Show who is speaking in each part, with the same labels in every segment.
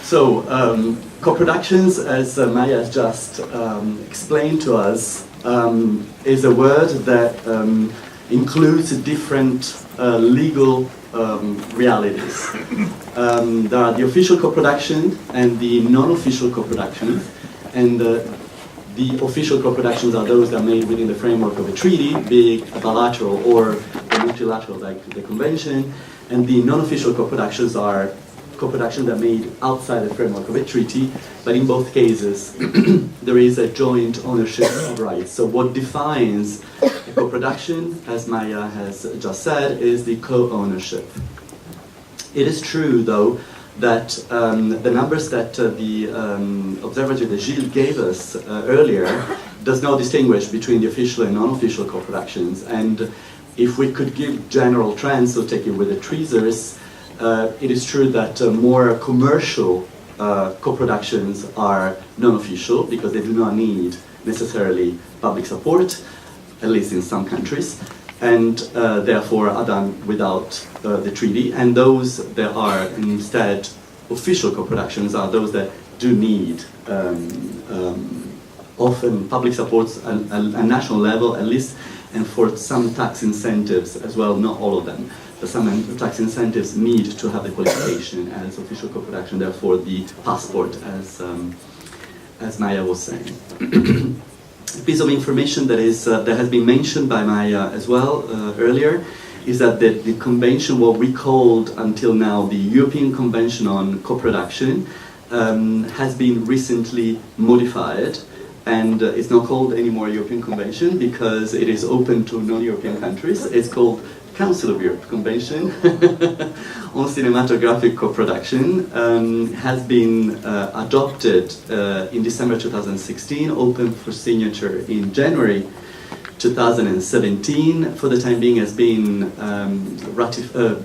Speaker 1: So, coproductions, as Maya just explained to us, is a word that includes different legal realities. There are the official coproduction and the non-official coproduction, and the official coproductions are those that are made within the framework of a treaty, be it bilateral or multilateral like the convention, and the non-official coproductions are coproductions that are made outside the framework of a treaty, but in both cases there is a joint ownership of rights. So what defines a coproduction, as Maya has just said, is the co-ownership. It is true, though, that the numbers that the Observatory that Gilles gave us earlier does not distinguish between the official and non-official coproductions. And if we could give general trends, so take it with the tweezers, it is true that more commercial coproductions are non-official because they do not need necessarily public support, at least in some countries, and therefore are done without the treaty. And those that are instead official coproductions are those that do need often public supports at a national level at least, and for some tax incentives as well, not all of them. But some tax incentives need to have the qualification as official co-production, therefore the passport, as Maya was saying. A piece of information that has been mentioned by Maya as well earlier is that the convention, what we called until now the European Convention on Co-production, has been recently modified, and it's not called anymore European Convention because it is open to non-European countries. It's called Council of Europe Convention on Cinematographic Co-production, has been adopted in December 2016, open for signature in January 2017. For the time being has been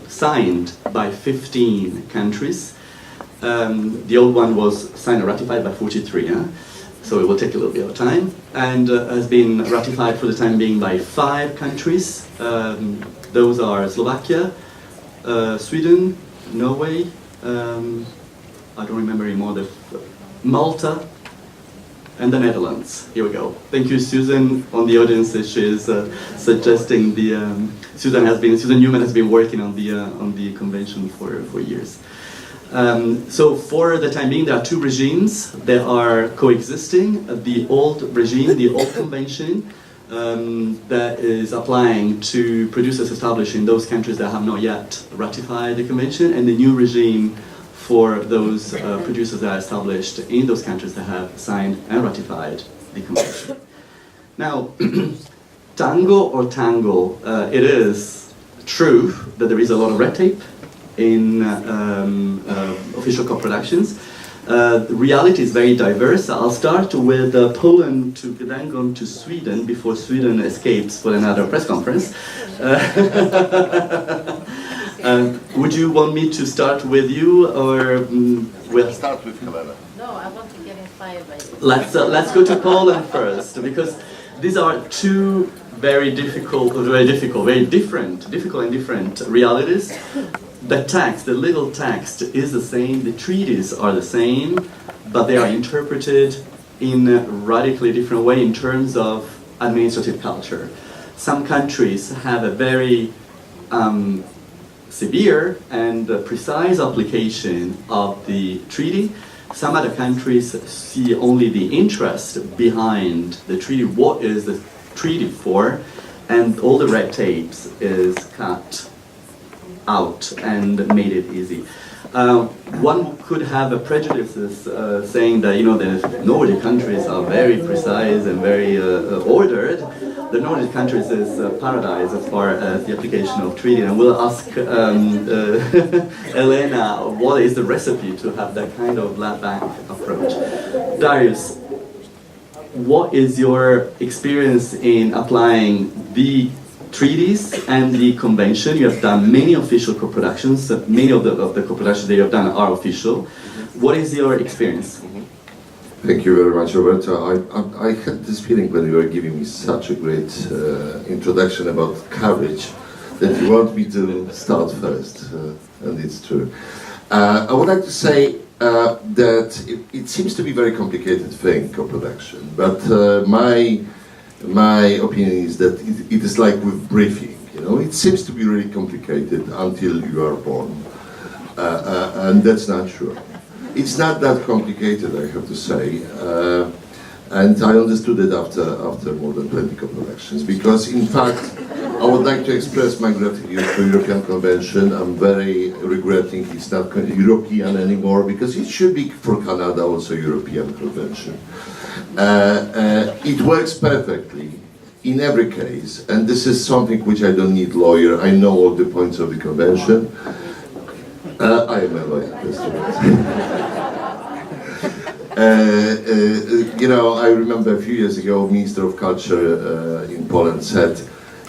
Speaker 1: signed by 15 countries. The old one was signed and ratified by 43, so it will take a little bit of time, and has been ratified for the time being by 5 countries. Those are Slovakia, Sweden, Norway, I don't remember anymore, Malta, and the Netherlands. Here we go. Thank you, Susan, on the audience. She is suggesting the Susan Newman has been working on the convention for years. So for the time being, there are 2 regimes that are coexisting. The old regime, the old convention, that is applying to producers established in those countries that have not yet ratified the convention, and the new regime for those producers that are established in those countries that have signed and ratified the convention. Now, tango or tangle, it is true that there is a lot of red tape in official co-productions. The reality is very diverse. I'll start with Poland, to then go to Sweden before Sweden escapes for another press conference. Would you want me to start with you, or
Speaker 2: we'll start with Helena?
Speaker 3: No, I want to get inspired by you.
Speaker 1: Let's go to Poland first, because these are 2 very difficult and different realities. The text, the legal text is the same, the treaties are the same, but they are interpreted in a radically different way in terms of administrative culture. Some countries have a very severe and precise application of the treaty. Some other countries see only the interest behind the treaty, what is the treaty for, and all the red tapes is cut out and made it easy. One could have a prejudices saying that the Nordic countries are very precise and very ordered. The Nordic countries is paradise as far as the application of treaty, and we'll ask Elena what is the recipe to have that kind of laid-back approach. Darius, what is your experience in applying the treaties and the convention? You have done many official co-productions. Many of the co-productions that you have done are official. What is your experience?
Speaker 2: Thank you very much, Roberto. I had this feeling when you were giving me such a great introduction about coverage that you want me to start first, and it's true. I would like to say that it seems to be a very complicated thing, co-production, but my opinion is that it is like with breathing, you know, it seems to be really complicated until you are born, and that's not true. It's not that complicated, I have to say, and I understood it after more than 20 co-productions, because in fact, I would like to express my gratitude to European Convention. I'm very regretting it's not European anymore, because it should be for Canada also European Convention. It works perfectly in every case, and this is something which I don't need lawyer. I know all the points of the convention. I am a lawyer, that's right. You know, I remember a few years ago, Minister of Culture in Poland said,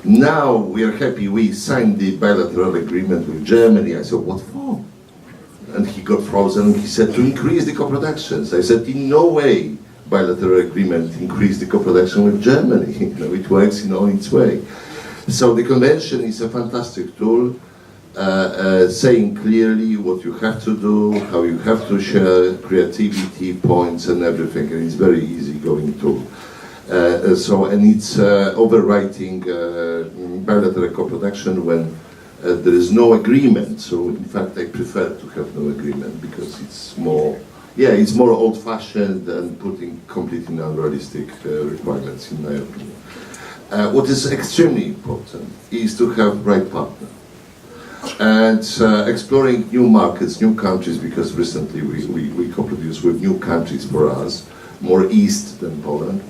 Speaker 2: now we are happy we signed the bilateral agreement with Germany. I said, what for? And he got frozen. He said, to increase the co-productions. I said, in no way bilateral agreement increase the co-production with Germany. You know, it works in all its way. So the convention is a fantastic tool, saying clearly what you have to do, how you have to share creativity, points and everything, and it's very easy going tool. And it's overwriting bilateral co-production when there is no agreement. So in fact, I prefer to have no agreement because it's more, it's more old-fashioned and putting completely unrealistic requirements, in my opinion. What is extremely important is to have right partner and exploring new markets, new countries, because recently we co-produce with new countries for us, more east than Poland.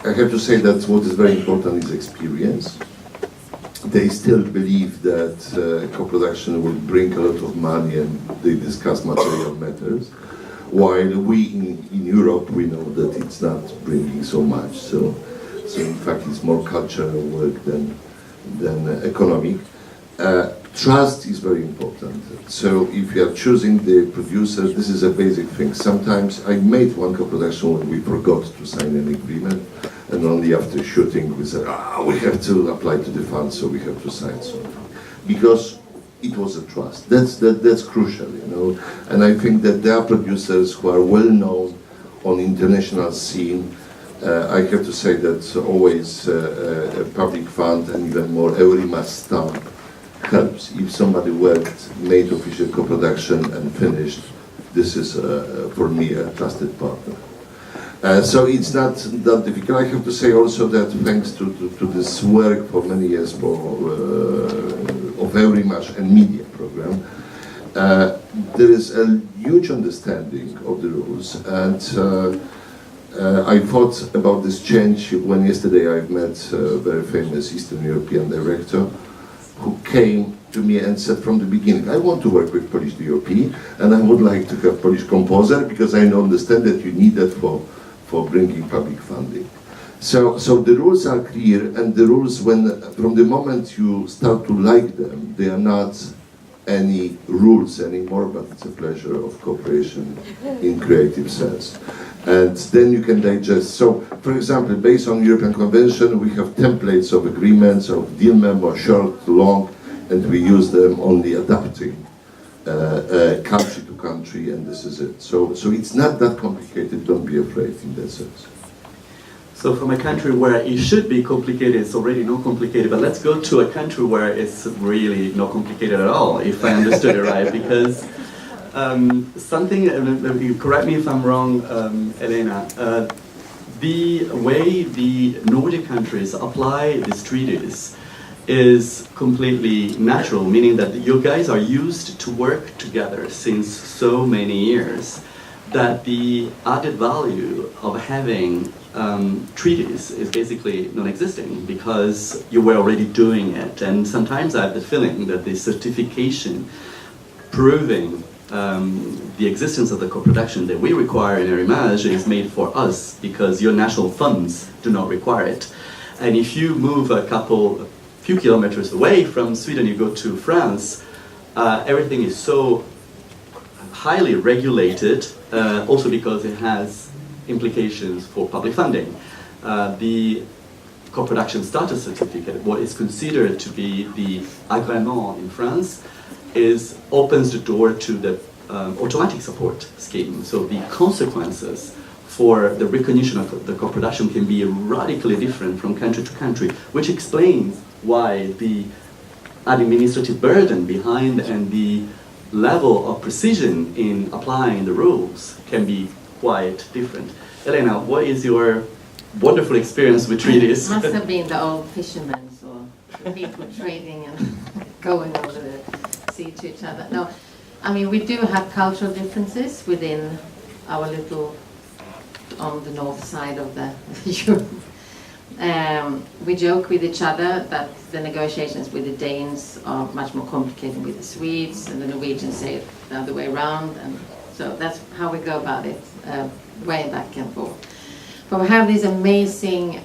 Speaker 2: I have to say that what is very important is experience. They still believe that co-production will bring a lot of money and they discuss material matters, while we in Europe, we know that it's not bringing so much. So in fact it's more cultural work than economic. Trust is very important. So if you are choosing the producer, this is a basic thing. Sometimes I made one co-production when we forgot to sign an agreement, and only after shooting we said, we have to apply to the fund, so we have to sign something. Because it was a trust. That's crucial, you know. And I think that there are producers who are well known on the international scene. I have to say that always a public fund and even more EURIMAGES stamp helps. If somebody worked, made official co-production and finished, this is for me a trusted partner. So it's not that difficult. I have to say also that thanks to this work for many years of EURIMAGES and media program, there is a huge understanding of the rules, and I thought about this change when yesterday I met a very famous Eastern European director who came to me and said from the beginning, I want to work with Polish DOP and I would like to have Polish composer because I understand that you need that for bringing public funding. So the rules are clear, and the rules, from the moment you start to like them, they are not any rules anymore, but it's a pleasure of cooperation in creative sense. And then you can digest. So, for example, based on European Convention, we have templates of agreements, of deal memo, short, long, and we use them only adapting country to country, and this is it. So it's not that complicated, don't be afraid in that sense.
Speaker 1: So from a country where it should be complicated, it's already not complicated, but let's go to a country where it's really not complicated at all, if I understood it right, because correct me if I'm wrong, Elena, the way the Nordic countries apply these treaties is completely natural, meaning that you guys are used to work together since so many years, that the added value of having treaties is basically non-existing because you were already doing it. And sometimes I have the feeling that the certification proving the existence of the co-production that we require in EURIMAGES is made for us because your national funds do not require it. And if you move a few kilometers away from Sweden, you go to France, everything is so highly regulated, also because it has implications for public funding. The co-production status certificate, what is considered to be the agrément in France, opens the door to the automatic support scheme. So the consequences for the recognition of the co-production can be radically different from country to country, which explains why the administrative burden behind and the level of precision in applying the rules can be quite different. Elena, what is your wonderful experience with treaties?
Speaker 3: Must have been the old fishermen or the people trading and going over the sea to each other. No, I mean, we do have cultural differences within our little, on the north side of the Europe. We joke with each other that the negotiations with the Danes are much more complicated with the Swedes, and the Norwegians say it the other way around, and so that's how we go about it, way back and forth. But we have this amazing,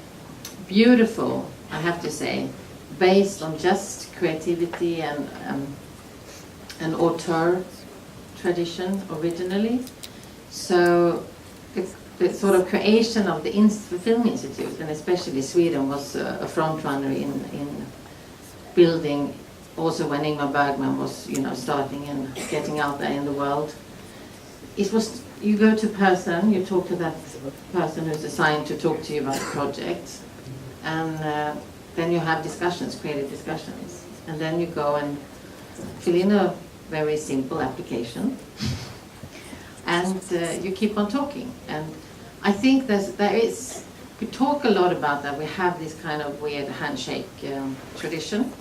Speaker 3: beautiful, I have to say, based on just creativity and an auteur tradition originally. So the sort of creation of the Film Institute, and especially Sweden, was a front runner in building, also when Ingmar Bergman was, you know, starting and getting out there in the world. It was, you go to a person, you talk to that person who's assigned to talk to you about the project, and then you have discussions, creative discussions, and then you go and fill in a very simple application, and you keep on talking. And I think we talk a lot about that. We have this kind of weird handshake tradition,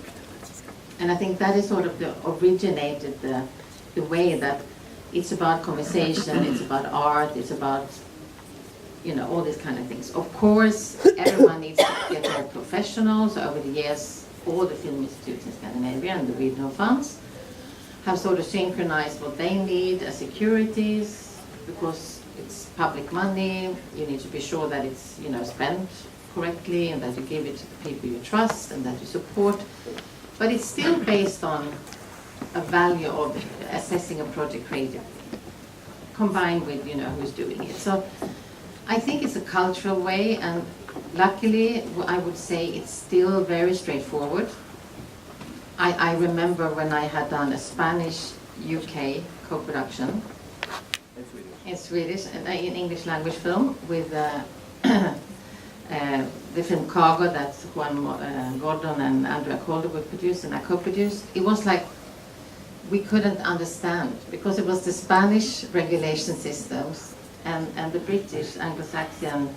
Speaker 3: and I think that is sort of originated the way that it's about conversation, it's about art, it's about, you know, all these kind of things. Of course, everyone needs to get more professional. So over the years, all the film institutes in Scandinavia and the regional funds have sort of synchronized what they need as securities, because it's public money. You need to be sure that it's, you know, spent correctly, and that you give it to the people you trust and that you support. But it's still based on a value of assessing a project creatively, combined with, you know, who's doing it. So I think it's a cultural way, and luckily I would say it's still very straightforward. I remember when I had done a Spanish-UK co-production in Swedish and in English language film with the film Cargo that Juan Gordon and Andrea Calder would produce, and I co-produced. It was like we couldn't understand, because it was the Spanish regulation systems and the British Anglo-Saxon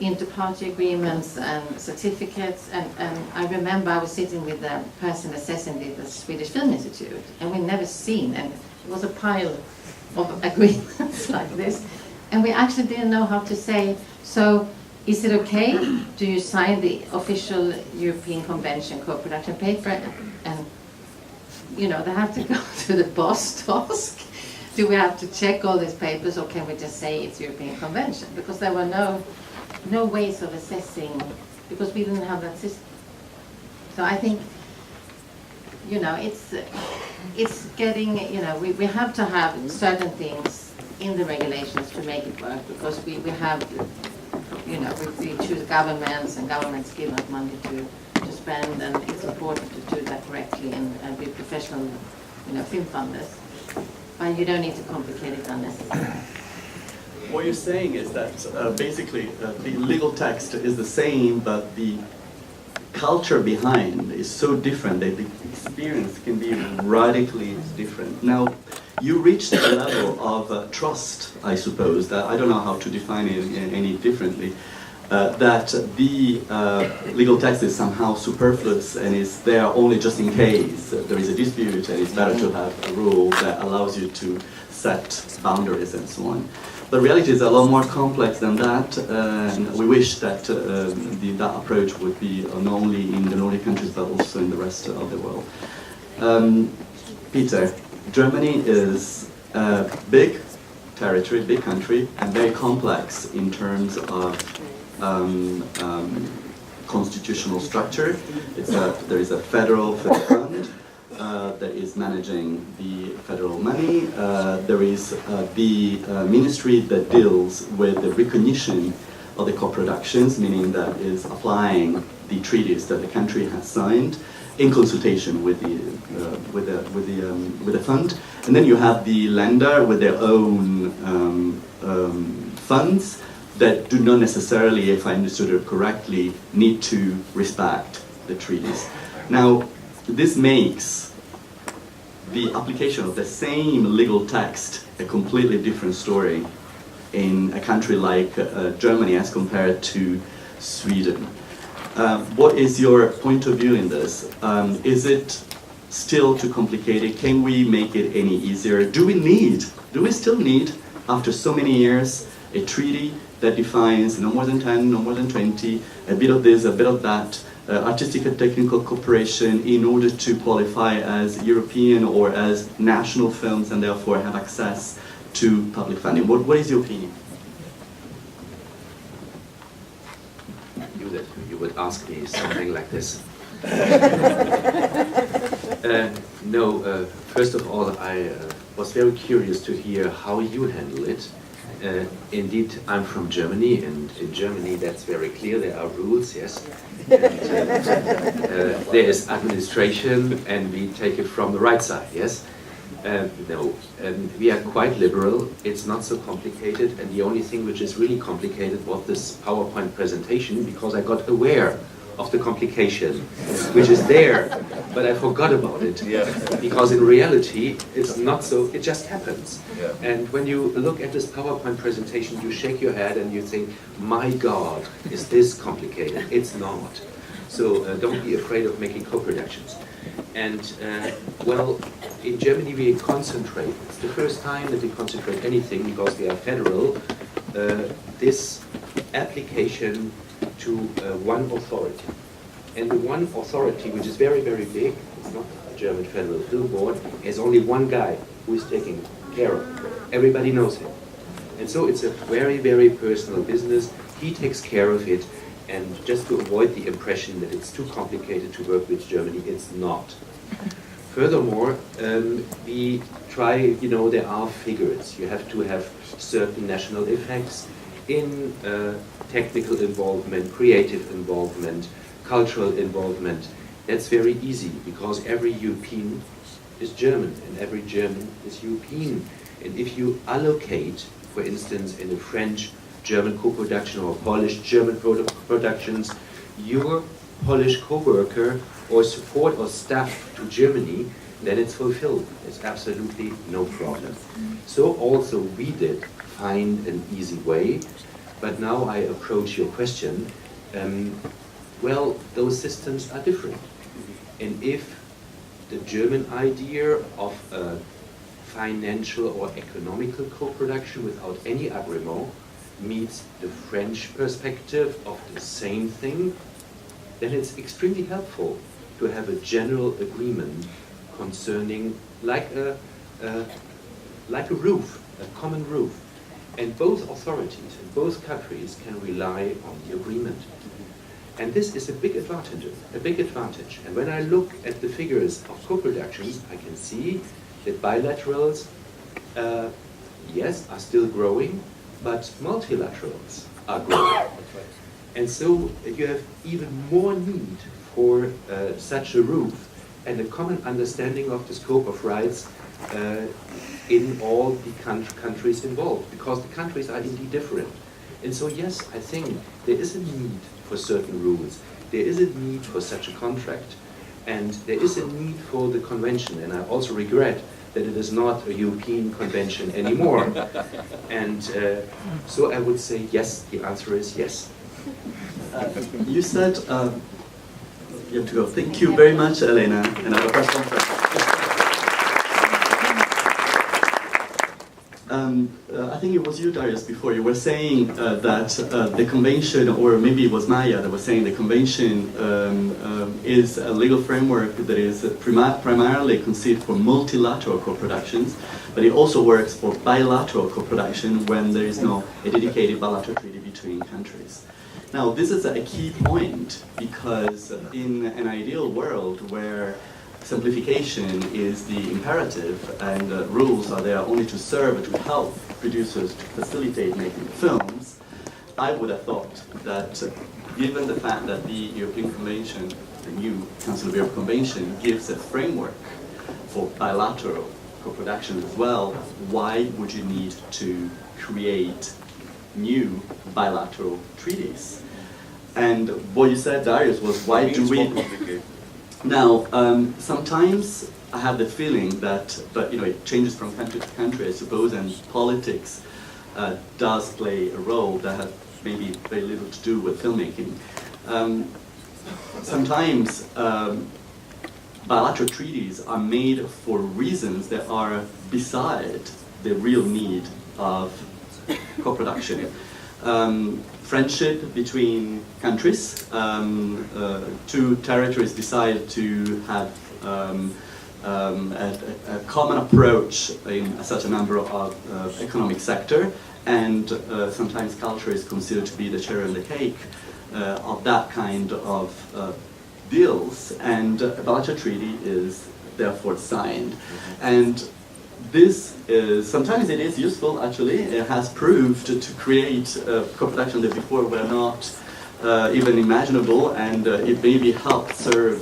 Speaker 3: inter-party agreements and certificates, and I remember I was sitting with the person assessing the Swedish Film Institute, and we'd never seen, and it was a pile of agreements like this, and we actually didn't know how to say, so is it okay? Do you sign the official European Convention co-production paper? And you know, they have to go to the boss to ask, do we have to check all these papers, or can we just say it's European Convention? Because there were no ways of assessing, because we didn't have that system. So I think, you know, it's getting, you know, we have to have certain things in the regulations to make it work, because we have, you know, we choose governments, and governments give us money to spend, and it's important to do that correctly and be professional, you know, film funders. But you don't need to complicate it unnecessarily.
Speaker 1: What you're saying is that basically the legal text is the same, but the culture behind is so different that the experience can be radically different. Now, you reached a level of trust, I suppose, that I don't know how to define it any differently, that the legal text is somehow superfluous and is there only just in case there is a dispute, and it's better to have a rule that allows you to set boundaries and so on. But reality is a lot more complex than that, and we wish that that approach would be not only in the Nordic countries but also in the rest of the world. Peter, Germany is a big territory, big country, and very complex in terms of constitutional structure. There is a federal fund that is managing the federal money. There is the ministry that deals with the recognition of the co-productions, meaning that is applying the treaties that the country has signed in consultation with the fund, and then you have the lender with their own funds that do not necessarily, if I understood it correctly, need to respect the treaties. Now, this makes the application of the same legal text a completely different story in a country like Germany as compared to Sweden. What is your point of view in this? Is it still too complicated? Can we make it any easier? Do we still need, after so many years, a treaty that defines no more than 10, no more than 20, a bit of this, a bit of that, artistic and technical cooperation in order to qualify as European or as national films and therefore have access to public funding? What is your opinion?
Speaker 4: You would ask me something like this. No, first of all, I was very curious to hear how you handle it. Indeed, I'm from Germany, and in Germany that's very clear. There are rules, yes. And, there is administration, and we take it from the right side, yes. No, we are quite liberal. It's not so complicated, and the only thing which is really complicated was this PowerPoint presentation, because I got aware of the complication, which is there, but I forgot about it.
Speaker 2: Yeah.
Speaker 4: Because in reality, it's not so, it just happens.
Speaker 2: Yeah.
Speaker 4: And when you look at this PowerPoint presentation, you shake your head and you think, my God, is this complicated? It's not. So don't be afraid of making co-productions. And well, in Germany we concentrate. It's the first time that we concentrate anything because we are federal. This application to one authority. And the one authority, which is very, very big, it's not the German Federal Film Board, has only one guy who is taking care of it. Everybody knows him. And so it's a very, very personal business. He takes care of it. And just to avoid the impression that it's too complicated to work with Germany, it's not. Furthermore, we try, there are figures. You have to have certain national effects in technical involvement, creative involvement, cultural involvement. That's very easy because every European is German and every German is European. And if you allocate, for instance, in a French-German co-production or Polish-German productions, your Polish co-worker or support or staff to Germany, then it's fulfilled. It's absolutely no problem. So also we did find an easy way, but now I approach your question. Well, those systems are different. And if the German idea of a financial or economical co-production without any agreement meets the French perspective of the same thing, then it's extremely helpful to have a general agreement concerning like a roof, a common roof. And both authorities in both countries can rely on the agreement. And this is a big advantage. And when I look at the figures of co-productions, I can see that bilaterals, yes, are still growing, but multilaterals are growing. And so you have even more need for such a roof and a common understanding of the scope of rights in all the countries involved, because the countries are indeed different. And so yes, I think there is a need for certain rules. There is a need for such a contract, and there is a need for the convention. And I also regret that it is not a European convention anymore. And so I would say yes, the answer is yes.
Speaker 1: You said, you have to go. Thank you very much, Elena, and our press conference. I think it was you, Darius, before. You were saying that the convention, or maybe it was Maya that was saying the convention is a legal framework that is primarily conceived for multilateral co-productions, but it also works for bilateral co-production when there is no a dedicated bilateral treaty between countries. Now, this is a key point because in an ideal world where simplification is the imperative and rules are there only to serve, to help producers to facilitate making films, I would have thought that given the fact that the European Convention, the new Council of Europe Convention, gives a framework for bilateral co-production as well, why would you need to create new bilateral treaties? And what you said, Darius, was why do we... Now, sometimes I have the feeling that, but it changes from country to country, I suppose, and politics does play a role that has maybe very little to do with filmmaking. Sometimes bilateral treaties are made for reasons that are beside the real need of co-production. Friendship between countries, two territories decide to have a common approach in such a number of economic sector, and sometimes culture is considered to be the cherry on the cake of that kind of deals, and a bilateral treaty is therefore signed. And this is, sometimes it is useful actually. It has proved to create co-production that before were not even imaginable, and it maybe helped serve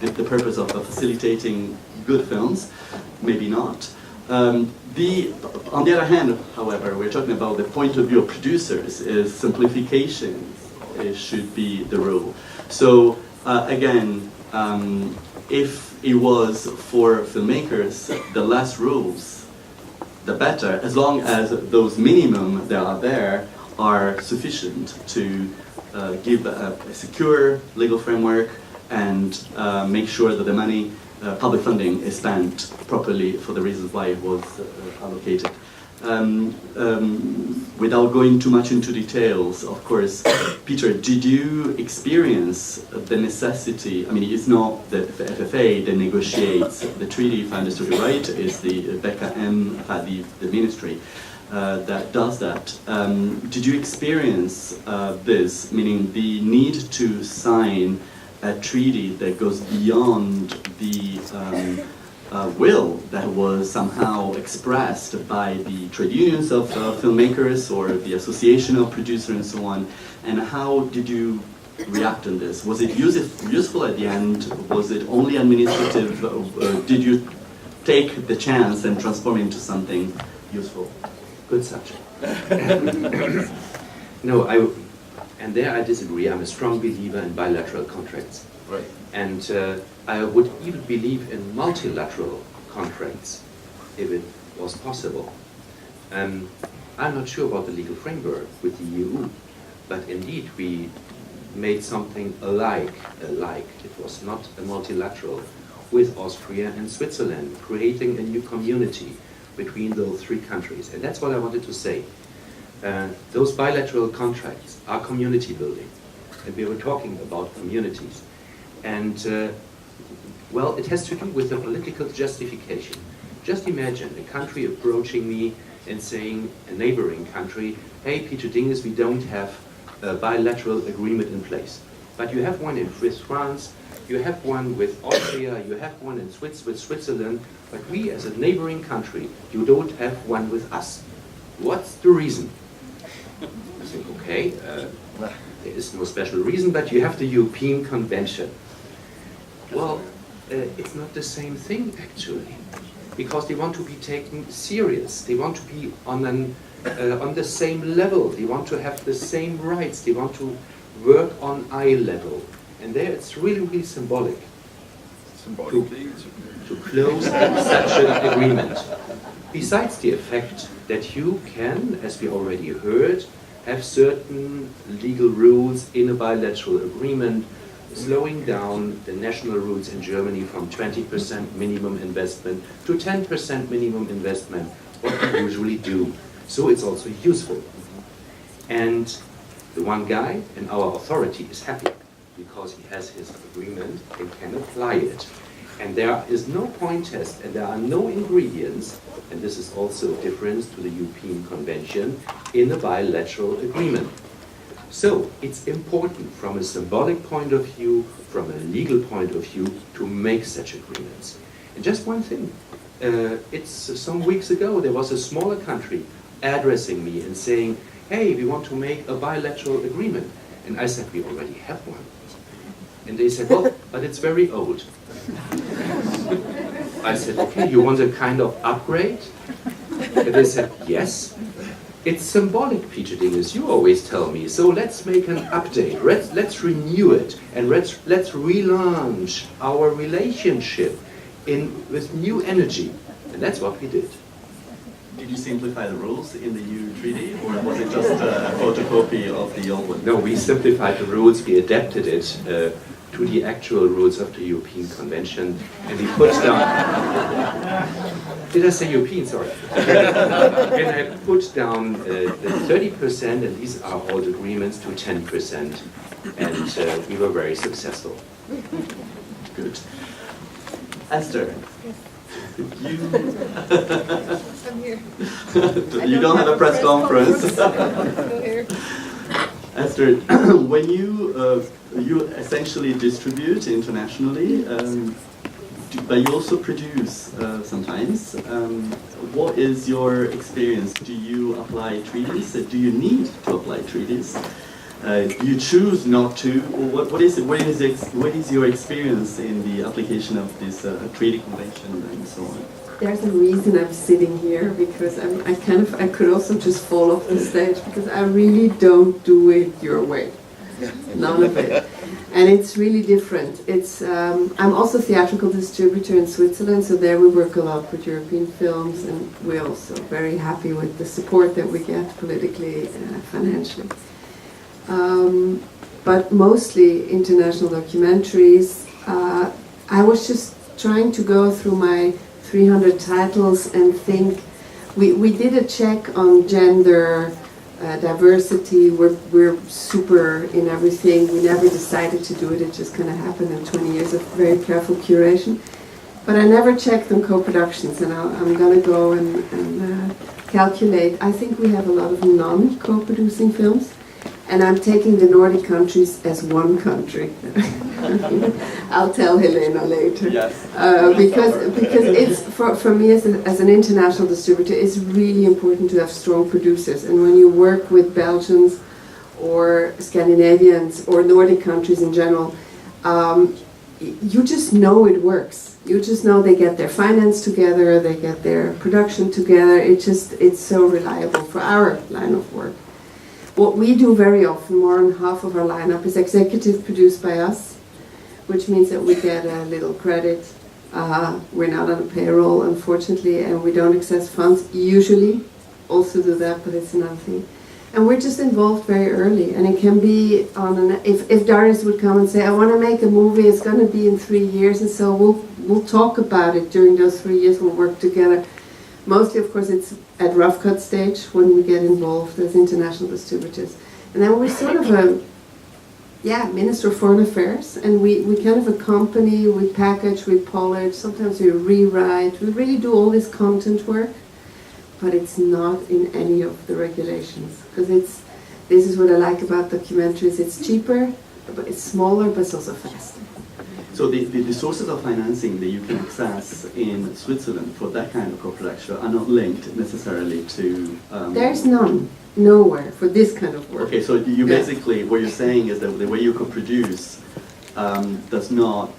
Speaker 1: the purpose of facilitating good films, maybe not. On the other hand, however, we're talking about the point of view of producers, is simplification should be the rule. So again, if it was for filmmakers, the less rules, the better, as long as those minimum that are there are sufficient to give a secure legal framework and make sure that the money, public funding, is spent properly for the reasons why it was allocated. Without going too much into details, of course, Peter, did you experience the necessity? I mean, it's not the FFA that negotiates the treaty, if I understood it right, it's the BKM, the ministry that does that. Did you experience this, meaning the need to sign a treaty that goes beyond the will that was somehow expressed by the trade unions of filmmakers or the association of producers and so on? And how did you react on this? Was it useful at the end? Was it only administrative? Did you take the chance and transform it into something useful?
Speaker 4: Good subject. No, and there I disagree. I'm a strong believer in bilateral contracts.
Speaker 2: Right.
Speaker 4: And I would even believe in multilateral contracts if it was possible. I'm not sure about the legal framework with the EU, but indeed we made something alike. It was not a multilateral with Austria and Switzerland, creating a new community between those three countries. And that's what I wanted to say. Those bilateral contracts are community building. And we were talking about communities. And well, it has to do with the political justification. Just imagine a country approaching me and saying, a neighboring country, hey, Peter Dinges, we don't have a bilateral agreement in place. But you have one with France, you have one with Austria, you have one with Switzerland, but we as a neighboring country, you don't have one with us. What's the reason? I think, okay, there is no special reason, but you have the European Convention. Well, it's not the same thing actually, because they want to be taken serious. They want to be on the same level. They want to have the same rights. They want to work on eye level, and there it's really, really symbolic to close such an agreement. Besides the effect that you can, as we already heard, have certain legal rules in a bilateral agreement, slowing down the national rules in Germany from 20% minimum investment to 10% minimum investment, what we usually do. So it's also useful. And the one guy in our authority is happy because he has his agreement and can apply it. And there is no point test and there are no ingredients, and this is also a difference to the European Convention, in a bilateral agreement. So it's important from a symbolic point of view, from a legal point of view, to make such agreements. And just one thing, it's some weeks ago there was a smaller country addressing me and saying, hey, we want to make a bilateral agreement. And I said, we already have one. And they said, well, but it's very old. I said, okay, you want a kind of upgrade? And they said, yes. It's symbolic, Peter Dinges, you always tell me. So let's make an update. Let's renew it. And let's relaunch our relationship with new energy. And that's what we did.
Speaker 1: Did you simplify the rules in the EU treaty, or was it just a photocopy of the old one?
Speaker 4: No, we simplified the rules, we adapted it to the actual rules of the European Convention, and we put down... Did I say European? Sorry. And I put down the 30%, and these are all agreements, to 10%, and we were very successful.
Speaker 1: Good. Esther, you...
Speaker 5: I'm here.
Speaker 1: You don't have a press conference.
Speaker 5: Go here.
Speaker 1: Esther, when you essentially distribute internationally, but you also produce sometimes. What is your experience? Do you apply treaties? Do you need to apply treaties? Do you choose not to? Or what is your experience in the application of this treaty convention and so on?
Speaker 5: There's a reason I'm sitting here, because I could also just fall off the stage, because I really don't do it your way. None of it. And it's really different. I'm also a theatrical distributor in Switzerland, so there we work a lot with European films, and we're also very happy with the support that we get politically and financially. But mostly international documentaries. I was just trying to go through my 300 titles and think, we did a check on gender, diversity, we're super in everything. We never decided to do it, it just kind of happened in 20 years of very careful curation. But I never checked on co-productions, and I'm going to go and calculate. I think we have a lot of non-co-producing films, and I'm taking the Nordic countries as one country. I'll tell Helena later.
Speaker 1: Yes.
Speaker 5: Because it's for me as an international distributor, it's really important to have strong producers. And when you work with Belgians or Scandinavians or Nordic countries in general, you just know it works. You just know they get their finance together, they get their production together. It's so reliable for our line of work. What we do very often, more than half of our lineup, is executive produced by us, which means that we get a little credit. We're not on a payroll, unfortunately, and we don't access funds. Usually, also do that, but it's another thing. And we're just involved very early, and it can be on if Darius would come and say, I want to make a movie, it's going to be in 3 years, and so we'll talk about it during those 3 years, we'll work together. Mostly, of course, it's at rough cut stage when we get involved as international distributors. And then we're sort of Minister of Foreign Affairs, and we kind of accompany, we package, we polish, sometimes we rewrite, we really do all this content work, but it's not in any of the regulations. Because this is what I like about documentaries, it's cheaper, but it's smaller, but it's also faster.
Speaker 1: So the sources of financing that you can access in Switzerland for that kind of co-production are not linked necessarily to...
Speaker 5: There's none, nowhere, for this kind of work.
Speaker 1: Okay, so you basically, what you're saying is that the way you co-produce does not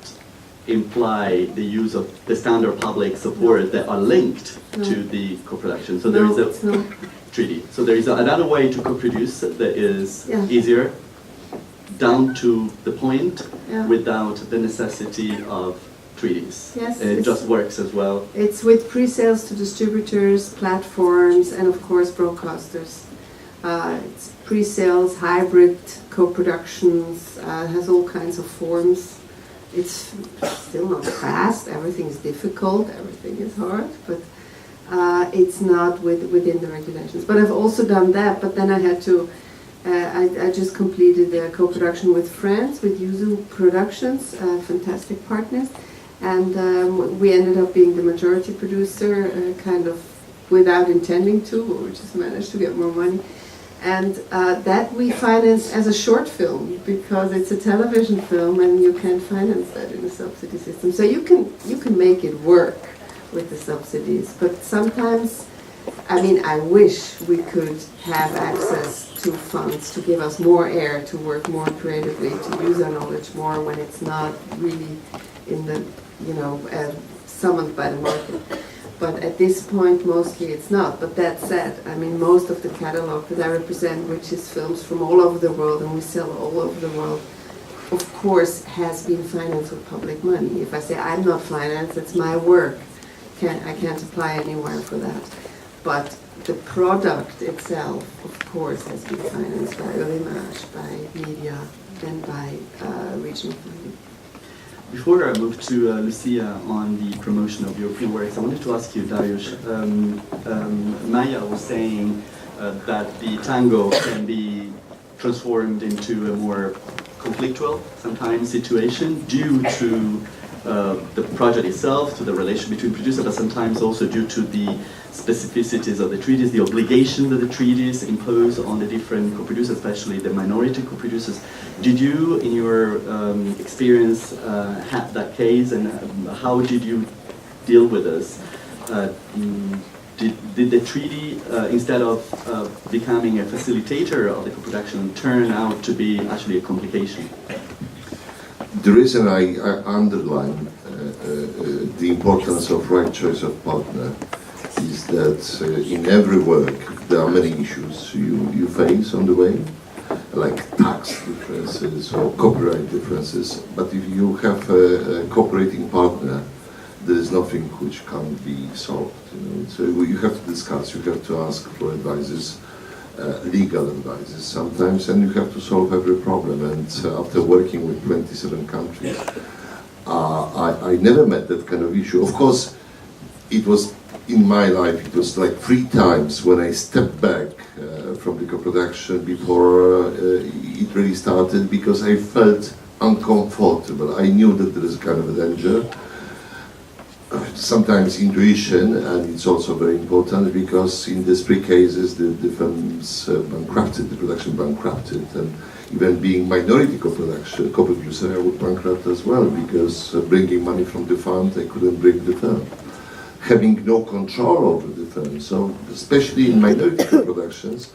Speaker 1: imply the use of the standard public support that are linked to the co-production. So there is a treaty. So there is another way to co-produce that is easier, down to the point, without the necessity of treaties.
Speaker 5: Yes,
Speaker 1: and it just works as well.
Speaker 5: It's with pre-sales to distributors, platforms, and of course broadcasters. It's pre-sales, hybrid, co-productions, has all kinds of forms. It's still not fast, everything's difficult, everything is hard, but it's not within the regulations. But I've also done that, but then I had to I just completed a co-production with France, with Yuzu Productions, fantastic partners, and we ended up being the majority producer, kind of without intending to, we just managed to get more money. And that we financed as a short film, because it's a television film and you can't finance that in a subsidy system. So you can make it work with the subsidies, but sometimes I mean, I wish we could have access to funds to give us more air to work more creatively, to use our knowledge more when it's not really in the, summoned by the market. But at this point, mostly it's not. But that said, I mean, most of the catalog that I represent, which is films from all over the world, and we sell all over the world, of course, has been financed with public money. If I say I'm not financed, it's my work. I can't apply anywhere for that. But the product itself, of course, has been financed by EURIMAGES, by media, and by regional funding.
Speaker 1: Before I move to Lucia on the promotion of European works, I wanted to ask you, Dariusz, Maya was saying that the tango can be transformed into a more conflictual, sometimes, situation due to the project itself, to the relation between producers, but sometimes also due to the specificities of the treaties, the obligation that the treaties impose on the different co-producers, especially the minority co-producers. Did you, in your experience, have that case, and how did you deal with this? Did the treaty, instead of becoming a facilitator of the co-production, turn out to be actually a complication?
Speaker 2: The reason I underline the importance of right choice of partner is that in every work there are many issues you face on the way, like tax differences or copyright differences. But if you have a cooperating partner, there is nothing which can't be solved. So you have to discuss, you have to ask for advices, legal advices sometimes, and you have to solve every problem. And after working with 27 countries, I never met that kind of issue. Of course, it was in my life, it was like 3 times when I stepped back from the co-production before it really started, because I felt uncomfortable. I knew that there is a kind of a danger. Sometimes intuition, and it's also very important, because in these 3 cases the films bankrupted, the production bankrupted, and even being minority co-producer, I would bankrupt as well, because bringing money from the fund, I couldn't bring the film. Having no control over the film, so especially in minority co-productions,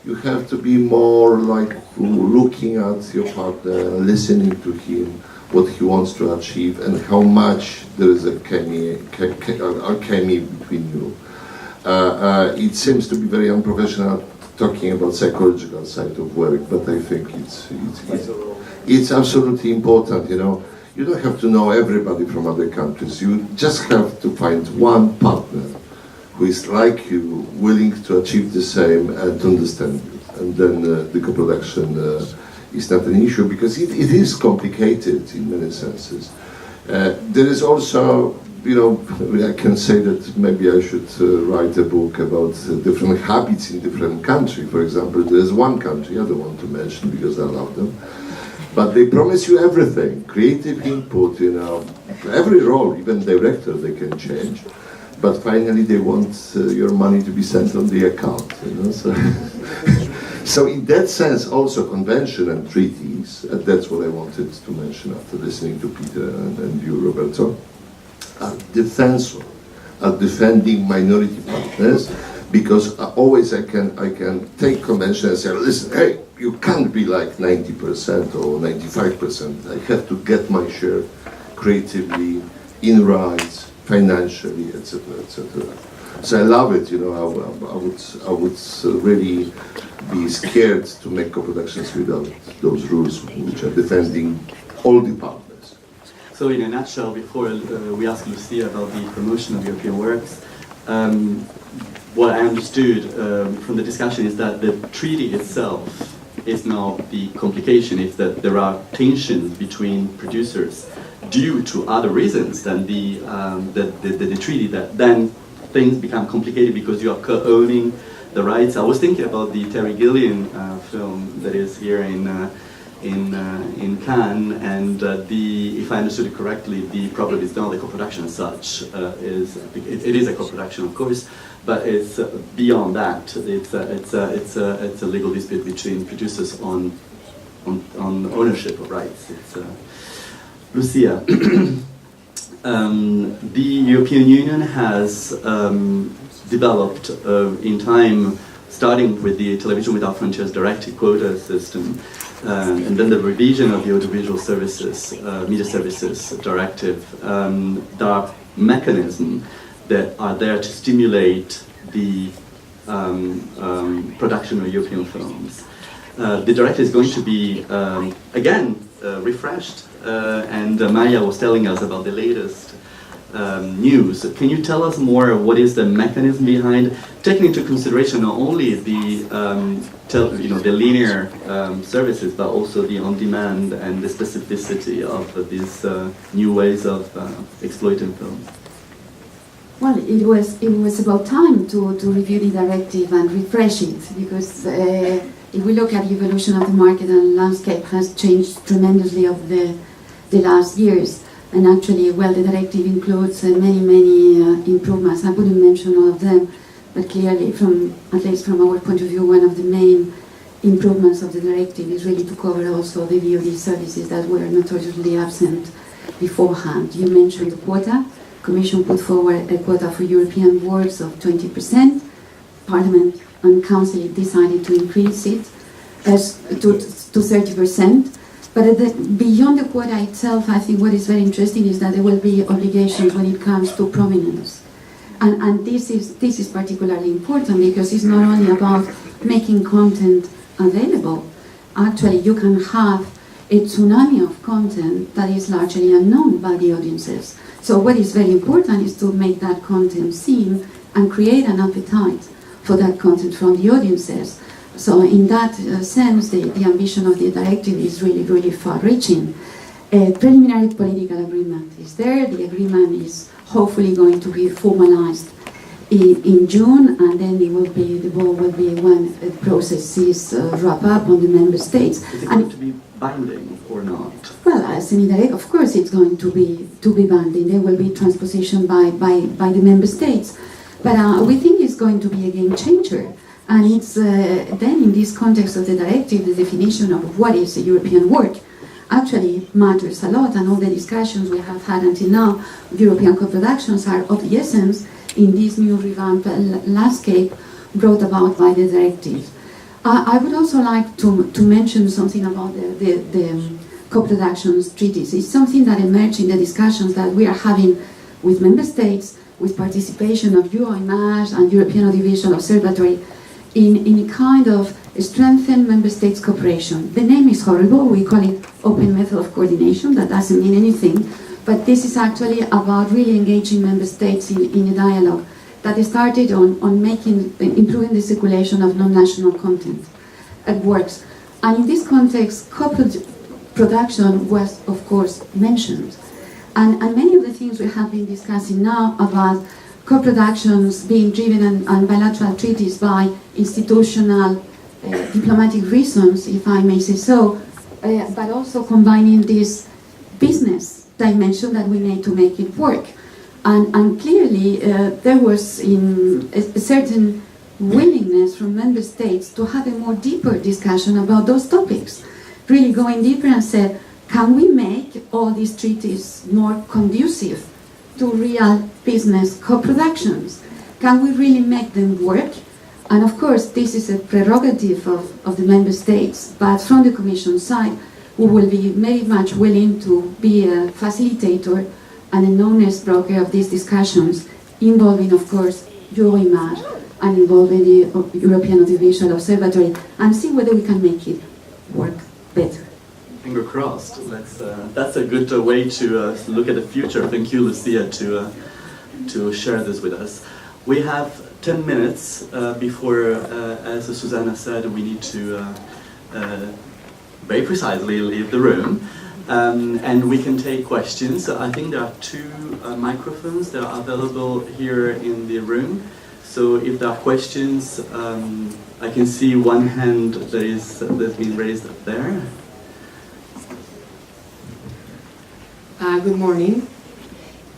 Speaker 2: you have to be more like looking at your partner, listening to him, what he wants to achieve, and how much there is a chemistry between you. It seems to be very unprofessional talking about psychological side of work, but I think it's absolutely important. You don't have to know everybody from other countries. You just have to find one partner who is like you, willing to achieve the same and to understand you. And then the co-production is not an issue, because it is complicated in many senses. There is also, I can say that maybe I should write a book about different habits in different countries. For example, there is one country, I don't want to mention because I love them, but they promise you everything, creative input, every role, even director they can change, but finally they want your money to be sent on the account, So in that sense, also convention and treaties, and that's what I wanted to mention after listening to Peter and you, Roberto, are defending minority partners, because always I can take convention and say, listen, hey, you can't be like 90% or 95%. I have to get my share creatively, in rights, financially, etc., etc. So I love it. I would really be scared to make co-productions without those rules, which are defending all the partners.
Speaker 1: So in a nutshell, before we ask Lucia about the promotion of European works, what I understood from the discussion is that the treaty itself is not the complication, it's that there are tensions between producers due to other reasons than the treaty, that then things become complicated because you are co-owning the rights. I was thinking about the Terry Gilliam film that is here in Cannes, and if I understood it correctly, the problem is not the co-production as such. It is a co-production, of course, but it's beyond that. It's a legal dispute between producers on ownership of rights. Lucia, the European Union has developed in time, starting with the Television Without Frontiers directive quota system, and then the revision of the Audiovisual Services, Media Services Directive. There are mechanisms that are there to stimulate the production of European films. The directive is going to be, again, refreshed, and Maya was telling us about the latest news. Can you tell us more what is the mechanism behind, taking into consideration not only the the linear services, but also the on-demand and the specificity of these new ways of exploiting films?
Speaker 6: Well, it was about time to review the directive and refresh it, because if we look at the evolution of the market and landscape has changed tremendously over the last years. And actually, well, the directive includes many improvements. I wouldn't mention all of them, but clearly, at least from our point of view, one of the main improvements of the directive is really to cover also the VOD services that were notoriously absent beforehand. You mentioned the quota. Commission put forward a quota for European works of 20%. Parliament and Council decided to increase it to 30%. But beyond the quota itself, I think what is very interesting is that there will be obligations when it comes to provenance. And this is particularly important because it's not only about making content available. Actually, you can have a tsunami of content that is largely unknown by the audiences. So what is very important is to make that content seen and create an appetite for that content from the audiences. So in that sense, the ambition of the directive is really far-reaching. A preliminary political agreement is there. The agreement is hopefully going to be formalized in June, and then the ball will be when the process is wrapped up on the member states.
Speaker 1: Is it going to be binding or not?
Speaker 6: Well, as an indirect, of course, it's going to be binding. There will be transposition by the member states, but we think it's going to be a game changer. And it's then in this context of the directive, the definition of what is a European work actually matters a lot, and all the discussions we have had until now, European coproductions are of the essence in this new revamped landscape brought about by the directive. I would also like to mention something about the coproductions treaties. It's something that emerged in the discussions that we are having with member states, with participation of EURIMAGES and European Audiovisual Observatory, in a kind of strengthened member states cooperation. The name is horrible, we call it open method of coordination, that doesn't mean anything, but this is actually about really engaging member states in a dialogue that started on improving the circulation of non-national content at works. And in this context, co-production was, of course, mentioned. And many of the things we have been discussing now about co-productions being driven and bilateral treaties by institutional diplomatic reasons, if I may say so, but also combining this business dimension that we need to make it work. And clearly there was a certain willingness from member states to have a more deeper discussion about those topics, really going deeper and said, can we make all these treaties more conducive to real business co-productions? Can we really make them work? And of course, this is a prerogative of the member states, but from the Commission side, we will be very much willing to be a facilitator and an honest broker of these discussions, involving, of course, EURIMAGES and involving the European Audiovisual Observatory, and see whether we can make it work better.
Speaker 1: Finger crossed. That's a good way to look at the future. Thank you, Lucia, to share this with us. We have 10 minutes before, as Susanna said, we need to very precisely leave the room. And we can take questions. I think there are 2 microphones that are available here in the room. So if there are questions, I can see one hand that's been raised up there.
Speaker 7: Good morning.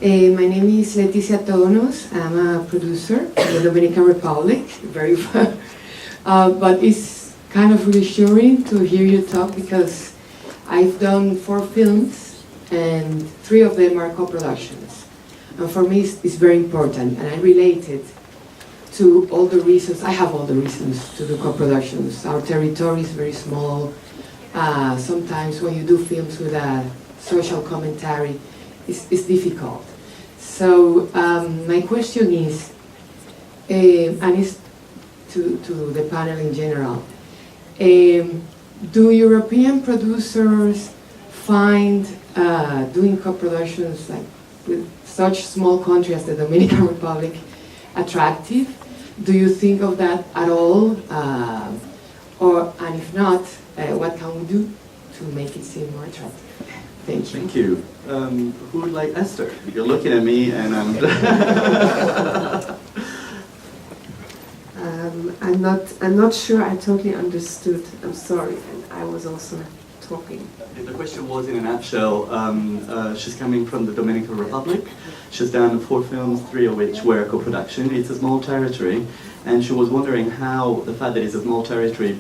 Speaker 7: My name is Leticia Tonos. I'm a producer in the Dominican Republic, very far. But it's kind of reassuring to hear you talk because I've done 4 films and 3 of them are co-productions. And for me it's very important, and I relate it to all the reasons, I have all the reasons to do co-productions. Our territory is very small. Sometimes when you do films with a social commentary, it's difficult. So my question is, and it's to the panel in general, do European producers find doing co-productions like with such small country as the Dominican Republic attractive? Do you think of that at all? And if not, what can we do to make it seem more attractive? Thank you.
Speaker 1: Thank you. Who would like Esther? You're looking at me and I'm...
Speaker 5: I'm not sure I totally understood. I'm sorry, and I was also talking.
Speaker 1: The question was in a nutshell, she's coming from the Dominican Republic. She's done 4 films, 3 of which were co-production. It's a small territory, and she was wondering how the fact that it's a small territory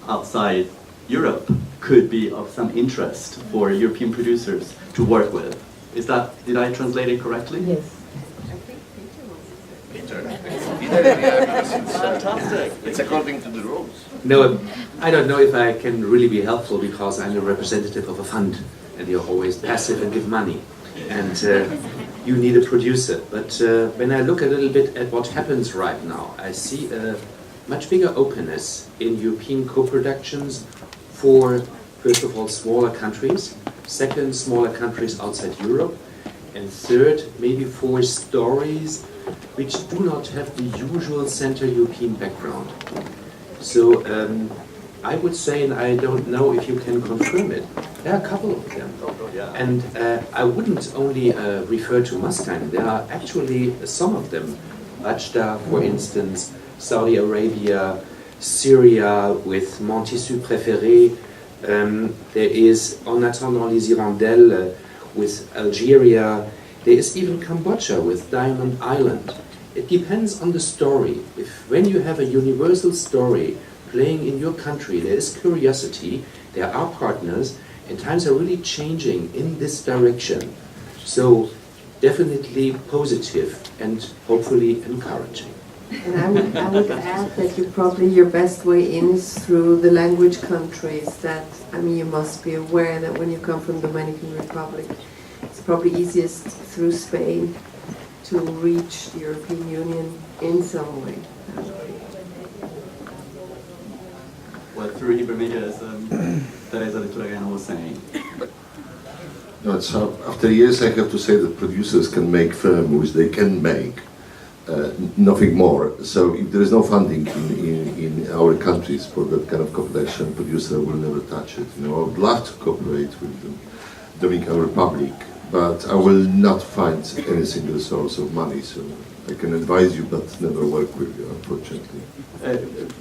Speaker 1: outside Europe could be of some interest for European producers to work with. Is that, did I translate it correctly?
Speaker 7: Yes.
Speaker 1: Fantastic.
Speaker 2: It's according to the rules.
Speaker 4: No, I don't know if I can really be helpful because I'm a representative of a fund and you're always passive and give money. And you need a producer. But when I look a little bit at what happens right now, I see a much bigger openness in European co-productions for, first of all, smaller countries, second, smaller countries outside Europe, and third, maybe for stories which do not have the usual Central European background. So I would say, and I don't know if you can confirm it, there are a couple of them. And I wouldn't only refer to Muscatine, there are actually some of them. Rajda, for instance, Saudi Arabia, Syria with Mon Tissu Préféré, there is En attendant les hirondelles with Algeria, there is even Cambodia with Diamond Island. It depends on the story. If when you have a universal story playing in your country, there is curiosity, there are partners, and times are really changing in this direction. So definitely positive and hopefully encouraging.
Speaker 5: And I would add that your best way in is through the language countries. That, I mean, you must be aware that when you come from the Dominican Republic, it's probably easiest through Spain to reach the European Union in some way.
Speaker 1: Well, through EURIMAGES, Teresa de Turagano was saying.
Speaker 2: No, so after years I have to say that producers can make film which they can make, nothing more. So if there is no funding in our countries for that kind of co-production, producer will never touch it. You know, I would love to cooperate with the Dominican Republic, but I will not find any single source of money. So I can advise you, but never work with you, unfortunately.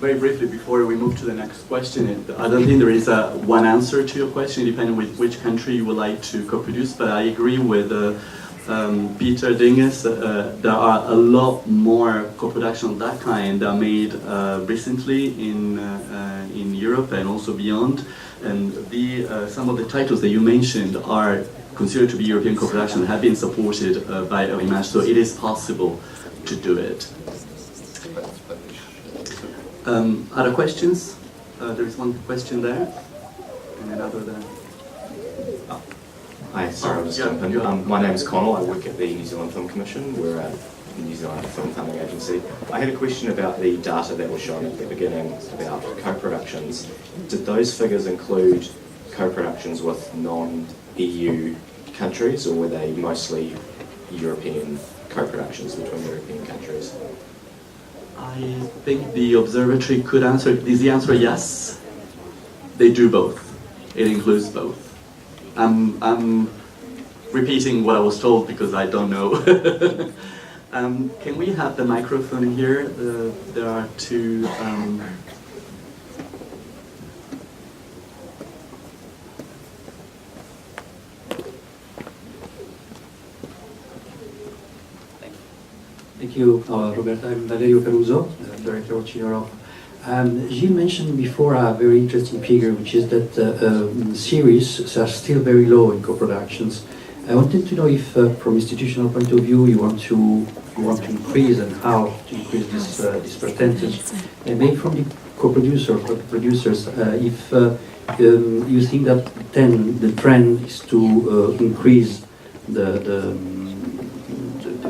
Speaker 1: Very briefly, before we move to the next question, I don't think there is one answer to your question, depending with which country you would like to co-produce, but I agree with Peter Dinges. There are a lot more co-production of that kind that are made recently in Europe and also beyond. And some of the titles that you mentioned are considered to be European co-production, have been supported by EURIMAGES, so it is possible to do it. Other questions? There is one question there, and another there. Oh.
Speaker 8: Hi, sorry, I'll just jump in. My name is Connell. I work at the New Zealand Film Commission. We're a New Zealand film funding agency. I had a question about the data that was shown at the beginning about co-productions. Did those figures include co-productions with non-EU countries, or were they mostly European co-productions between European countries?
Speaker 1: I think the observatory could answer. Is the answer yes? They do both. It includes both. I'm repeating what I was told because I don't know. Can we have the microphone here? There are two.
Speaker 9: Thank you, Roberta. I'm Valerio Caruso, Director of Europe. Gilles mentioned before a very interesting figure, which is that series are still very low in co-productions. I wanted to know if, from institutional point of view, you want to increase and how to increase this percentage, and maybe from the co-producers, if you think that then the trend is to increase the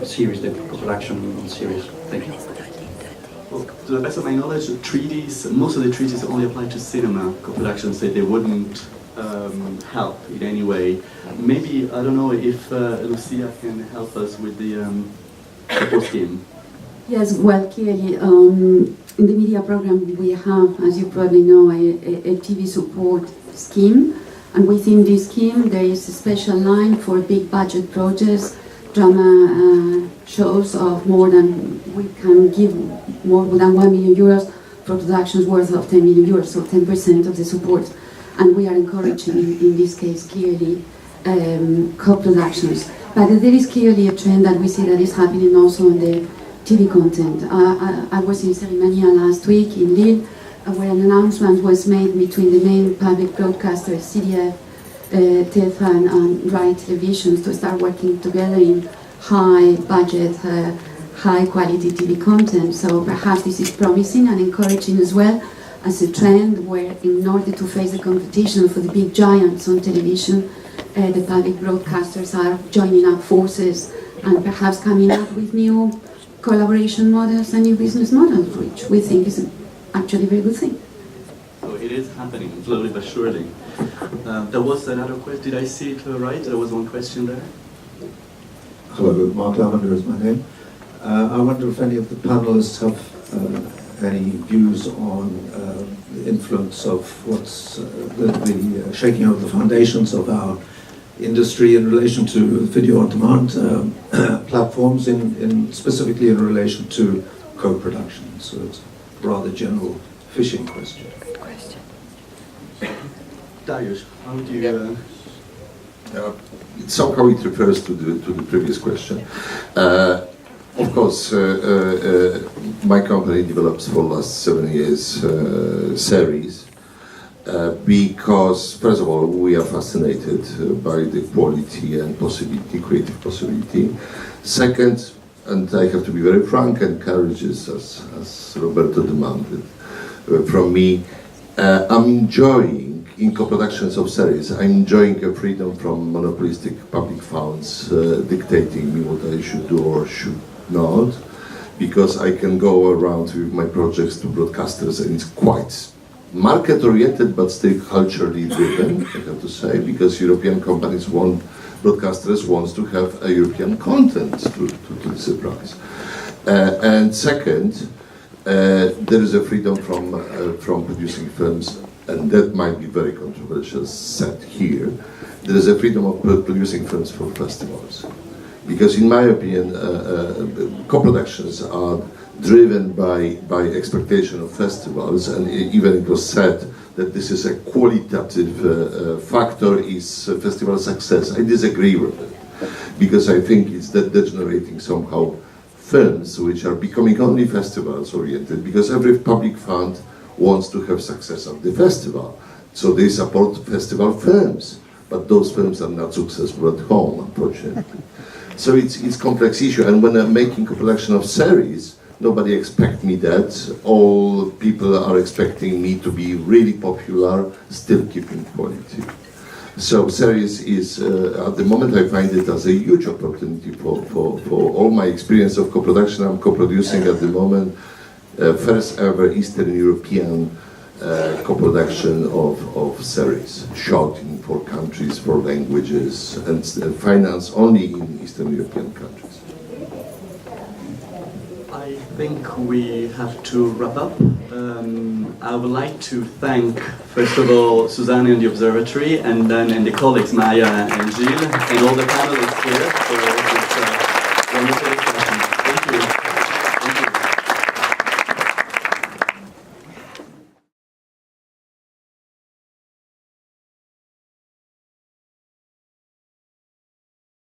Speaker 9: series, the production series. Thank you.
Speaker 1: Well, to the best of my knowledge, the treaties, most of the treaties only apply to cinema co-productions, that they wouldn't help in any way. Maybe, I don't know if Lucia can help us with the support scheme.
Speaker 6: Yes, well, clearly, in the media program we have, as you probably know, a TV support scheme, and within this scheme there is a special line for big budget projects, drama shows of more than, we can give more than 1 million euros for productions worth of 10 million euros, so 10% of the support. And we are encouraging, in this case, clearly, co-productions. But there is clearly a trend that we see that is happening also in the TV content. I was in Cerimania last week in Lille, where an announcement was made between the main public broadcasters, CDF, TF1 and Rai Televisions, to start working together in high budget, high quality TV content. So perhaps this is promising and encouraging as well as a trend where, in order to face the competition for the big giants on television, the public broadcasters are joining up forces and perhaps coming up with new collaboration models and new business models, which we think is actually a very good thing.
Speaker 1: So it is happening, slowly but surely. There was another question, did I see it right? There was one question there.
Speaker 10: Hello, Mark Lavender is my name. I wonder if any of the panelists have any views on the influence of what's the shaking of the foundations of our industry in relation to video on demand platforms, specifically in relation to co-production. So it's a rather general fishing question.
Speaker 1: Dariusz, how do you...
Speaker 2: Somehow it refers to the previous question. Of course, my company develops for the last 7 years series because, first of all, we are fascinated by the quality and possibility, creative possibility. Second, and I have to be very frank and courageous, as Roberto demanded from me, I'm enjoying, in co-productions of series, I'm enjoying a freedom from monopolistic public funds dictating me what I should do or should not, because I can go around with my projects to broadcasters, and it's quite market-oriented but still culturally driven, I have to say, because European companies broadcasters want to have a European content to the surprise. And second, there is a freedom from producing films, and that might be very controversial said here. There is a freedom of producing films for festivals. Because in my opinion, co-productions are driven by expectation of festivals, and even it was said that this is a qualitative factor is festival success. I disagree with it, because I think it's degenerating somehow films which are becoming only festivals oriented, because every public fund wants to have success of the festival. So they support festival films, but those films are not successful at home, unfortunately. So it's complex issue, and when I'm making a production of series, nobody expects me that. All people are expecting me to be really popular, still keeping quality. So series is, at the moment I find it as a huge opportunity for all my experience of co-production. I'm co-producing at the moment first ever Eastern European co-production of series, shot in 4 countries, 4 languages, and financed only in Eastern European countries.
Speaker 1: I think we have to wrap up. I would like to thank, first of all, Susanne and the Observatory, and the colleagues Maya and Gilles, and all the panelists here for this wonderful discussion. Thank you.